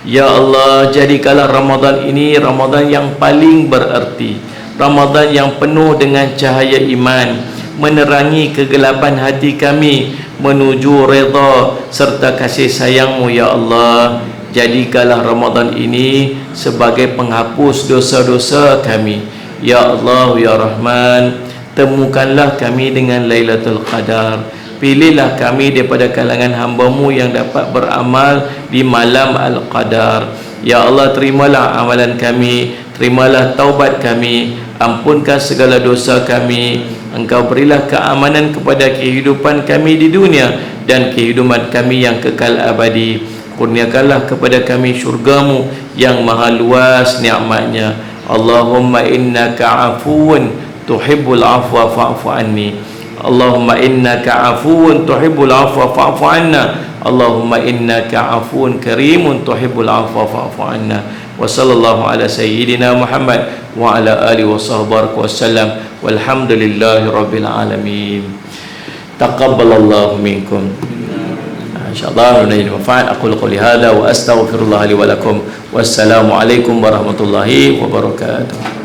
Ya Allah, jadikanlah Ramadan ini Ramadan yang paling bererti, Ramadan yang penuh dengan cahaya iman, menerangi kegelapan hati kami menuju redha serta kasih sayang-Mu ya Allah. Jadikanlah Ramadan ini sebagai penghapus dosa-dosa kami ya Allah ya Rahman. Temukanlah kami dengan Lailatul Qadar. Pilihlah kami daripada kalangan hamba-Mu yang dapat beramal di malam Al-Qadar. Ya Allah, terimalah amalan kami, terimalah taubat kami, ampunkan segala dosa kami. Engkau berilah keamanan kepada kehidupan kami di dunia dan kehidupan kami yang kekal abadi. Kurniakanlah kepada kami syurga-Mu yang maha luas nikmatnya. Allahumma innaka afuun tuhibbul afwa fa'fu anni. Allahumma innaka afuun tuhibbul afwa fa'fu anna. Allahumma innaka afuun karimun tuhibbul afwa fa'fu anna. Wa sallallahu ala sayyidina Muhammad wa ala alihi wa sahbihi wasallam. Walhamdulillahi rabbil alamin. Taqabbalallahu minkum. Insyaallah menjadi manfaat. Aku qouli hadza wa astaghfirullah li wa lakum. Wassalamu alaikum warahmatullahi wabarakatuh.